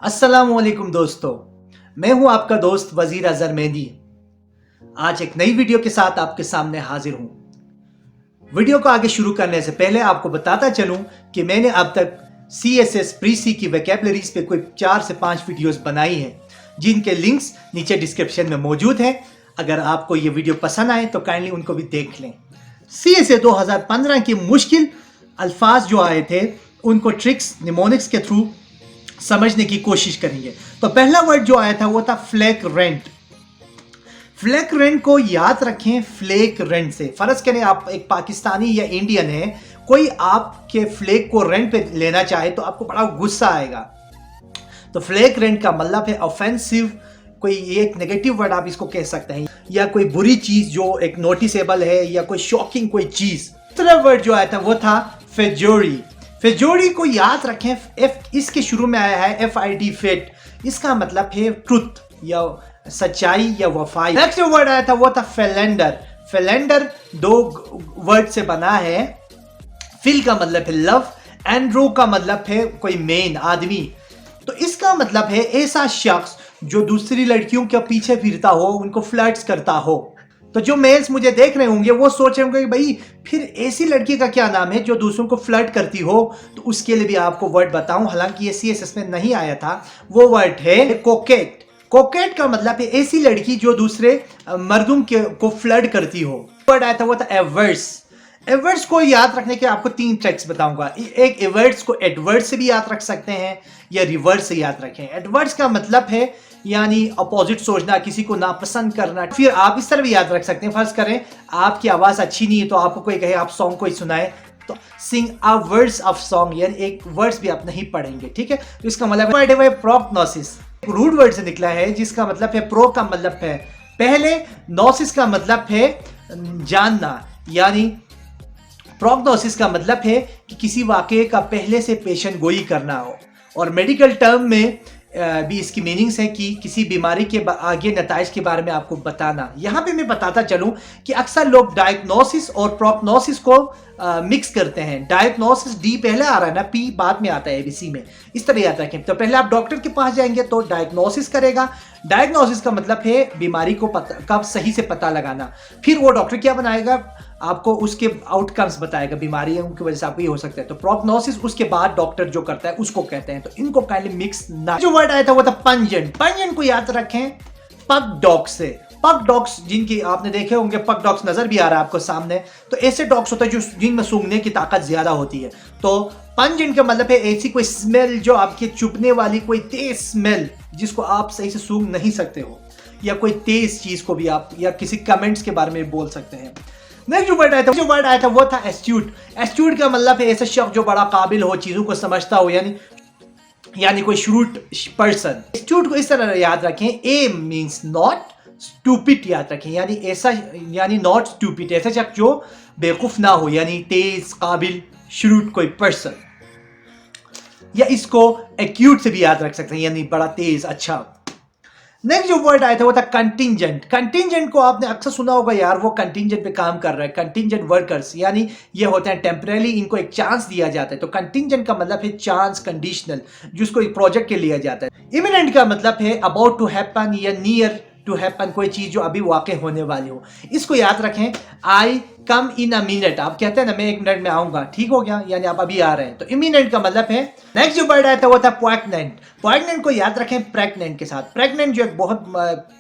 अस्सलामुअलैकुम दोस्तों, मैं हूं आपका दोस्त वजीर अजहर मेहदी। आज एक नई वीडियो के साथ आपके सामने हाजिर हूं। वीडियो को आगे शुरू करने से पहले आपको बताता चलूं कि मैंने अब तक CSS प्री-सी की वोकैबुलरीज पे कोई 4 से 5 वीडियोस बनाई हैं, जिनके लिंक्स नीचे डिस्क्रिप्शन में मौजूद हैं। अगर आपको ये वीडियो पसंद आए तो काइंडली उनको भी देख लें। CSS 2015 की मुश्किल अल्फाज जो आए थे उनको ट्रिक्स निमोनिक्स के थ्रू समझने की कोशिश करेंगे। तो पहला वर्ड जो आया था वो था फ्लैक रेंट। फ्लैक रेंट को याद रखें फ्लेक रेंट से। फर्ज करें आप एक पाकिस्तानी या इंडियन है, कोई आपके फ्लेक को रेंट पे लेना चाहे तो आपको बड़ा गुस्सा आएगा। तो फ्लैक रेंट का मतलब है ऑफेंसिव, कोई एक नेगेटिव वर्ड आप इसको कह सकते हैं, या कोई बुरी चीज जो एक नोटिसेबल है, या कोई शॉकिंग कोई चीज। दूसरा वर्ड जो आया था वो था फेजोरी। फेजोरी को याद रखें, इसके शुरू में आया है FID फेट। इसका मतलब है ट्रुथ या सच्चाई या वफाई। नेक्स्ट वर्ड आया था वो था फेलेंडर। फेलेंडर दो वर्ड से बना है। फिल का मतलब है लव, एंड्रो का मतलब है कोई मेन आदमी। तो इसका मतलब है ऐसा शख्स जो दूसरी लड़कियों के पीछे फिरता हो, उनको फ्लर्ट्स करता हो। तो जो मेल्स मुझे देख रहे होंगे वो सोच रहे होंगे कि भाई फिर ऐसी लड़की का क्या नाम है जो दूसरों को फ्लर्ट करती हो। तो उसके लिए भी आपको वर्ड बताऊं, हालांकि ये CSS में नहीं आया था। वो वर्ड है कोकेट। कोकेट का मतलब है ऐसी लड़की जो दूसरे मर्दों को फ्लर्ट करती हो। वर्ड आया था वो था एवर्स। एवर्ड्स को याद रखने के आपको 3 ट्रिक्स बताऊंगा। एक, एवर्ड्स को एडवर्ड से भी याद रख सकते हैं या रिवर्स से याद रखें। एडवर्ड्स का मतलब है यानी अपोजिट सोचना, किसी को नापसंद करना। फिर आप इस तरह भी याद रख सकते हैं, फर्ज करें आपकी आवाज अच्छी नहीं है तो आपको कोई कहे आप सॉन्ग कोई सुनाए, तो सिंग अ वर्ड्स ऑफ सॉन्ग, यानी एक वर्ड्स भी आप नहीं पढ़ेंगे, ठीक है। तो इसका मतलब है प्रोग्नोसिस। रूट वर्ड से निकला है जिसका मतलब है प्रो का मतलब है पहले, नोसिस का मतलब है जानना, यानी प्रोग्नोसिस का मतलब है कि किसी वाकये का पहले से पेशन गोई करना हो। और मेडिकल टर्म में भी इसकी मीनिंग्स है कि किसी बीमारी के आगे नताइज के बारे में आपको बताना। यहाँ पे मैं बताता चलूँ कि अक्सर लोग डायग्नोसिस और प्रोग्नोसिस को मिक्स करते हैं। डायग्नोसिस D पहले आ रहा है ना, P बाद में आता है ABC में, इस तरह याद रखें। तो पहले आप डॉक्टर के पास जाएंगे तो डायग्नोसिस करेगा। डायग्नोसिस का मतलब है बीमारी को कब सही से पता लगाना। फिर वो डॉक्टर क्या बनाएगा, आपको उसके आउटकम्स बताएगा, बीमारियों की वजह से आपको ये हो सकता है। तो प्रोग्नोसिस उसके बाद डॉक्टर जो करता है उसको कहते हैं। तो इनको काइंडली मिक्स ना। जो वर्ड आया था वो था पंजेंट। पंजेंट को याद रखें पग डॉग से। पग डॉग्स जिनकी आपने देखे होंगे, पग डॉग्स नजर भी आ रहा है आपको सामने। तो ऐसे डॉग्स होते हैं जो जिनमें सूंघने की ताकत ज्यादा होती है। तो पंजेंट का मतलब है ऐसी कोई स्मेल जो आपके चुभने वाली, कोई तेज स्मेल जिसको आप सही से सूंघ नहीं सकते हो, या कोई तेज चीज को भी आप या किसी कमेंट्स के बारे में बोल सकते हैं। नेक्स्ट जो वर्ड आया था वो था एस्ट्यूट। एस्ट्यूट का मतलब है ऐसा शख्स जो बड़ा काबिल हो, चीजों को समझता हो, यानी कोई श्रूट पर्सन। एस्ट्यूट को इस तरह याद रखें, ए मींस नॉट, स्टूपिड याद रखें, यानी ऐसा, यानी नॉट स्टूपिड, ऐसा शख्स जो बेवकूफ ना हो, यानी तेज, काबिल, श्रूट कोई पर्सन। या इसको एक्यूट से भी याद रख सकते हैं, यानी बड़ा तेज, अच्छा। नेक्स्ट जो वर्ड आया था वो था कंटिंजेंट। कंटिंजेंट को आपने अक्सर सुना होगा, यार वो कंटिंजेंट पे काम कर रहा है। कंटिंजेंट वर्कर्स यानी ये होते हैं टेम्परेरी, इनको एक चांस दिया जाता है। तो कंटिंजेंट का मतलब है चांस कंडीशनल, जिसको एक प्रोजेक्ट के लिया जाता है। इमिनेंट का मतलब है अबाउट टू हैपन या नियर टू हैपन, कोई चीज जो अभी वाकई होने वाली हो। इसको याद रखें, आई कम इन अ मिनट। आप कहते हैं ना मैं 1 मिनट में आऊंगा, ठीक हो गया, यानी आप अभी आ रहे हैं। तो इमिनेंट का मतलब है। नेक्स्ट जो वर्ड आया था वो था प्रेग्नेंट। प्रेग्नेंट को याद रखें प्रेग्नेंट के साथ। प्रेग्नेंट जो एक बहुत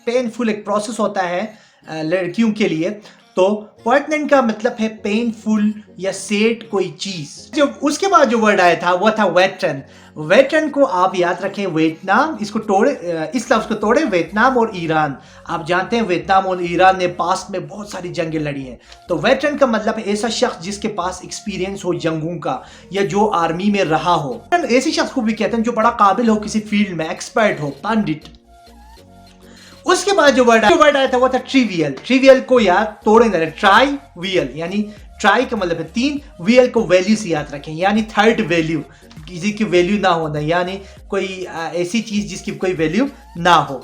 पेनफुल एक प्रोसेस होता है लड़कियों के लिए। तो प्रेग्नेंट का मतलब है पेनफुल या सेड कोई चीज। जो उसके बाद जो वर्ड आया था वो था वेटरन। वेटरन को आप याद रखें वियतनाम, इसको तोड़े, इस लफ्ज को तोड़े वियतनाम और ईरान। आप जानते हैं वियतनाम और ईरान ने पास्ट में बहुत सारी जंगें लड़ी हैं। तो वेटरन का मतलब है ऐसा शख्स जिसके पास एक्सपीरियंस हो जंगों का, या जो आर्मी में रहा हो। ऐसे शख्स को भी कहते हैं जो बड़ा काबिल हो किसी फील्ड में, एक्सपर्ट हो, पंडित। उसके बाद जो वर्ड आया था वो था ट्रिवियल। ट्रिवियल को याद तोड़ेंगे, ट्राई वियल, यानी ट्राई का मतलब है 3, वियल को वैल्यू से याद रखें, यानी थर्ड वैल्यू, किसी की वैल्यू ना होना, यानी कोई ऐसी चीज जिसकी कोई वैल्यू ना हो।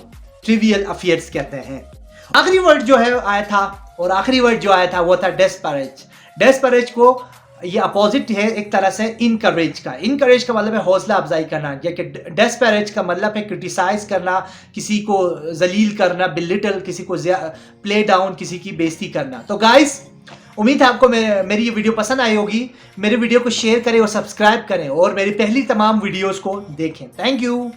ट्रिवियल अफेयर्स कहते हैं। आखिरी वर्ड जो है आया था, और आखिरी वर्ड जो आया था वो था डेस्परेट। डेस्परेट को ये अपोजिट है एक तरह से इनकरेज का। इनकरेज का मतलब है हौसला अफजाई करना, या कि डेस्परेज का मतलब है क्रिटिसाइज करना, किसी को जलील करना, बिलिटल, किसी को प्ले डाउन, किसी की बेइज्जती करना। तो गाइस, उम्मीद है आपको मेरी ये वीडियो पसंद आई होगी। मेरे वीडियो को शेयर करें और सब्सक्राइब करें और मेरी पहली तमाम वीडियोस को देखें। Thank you.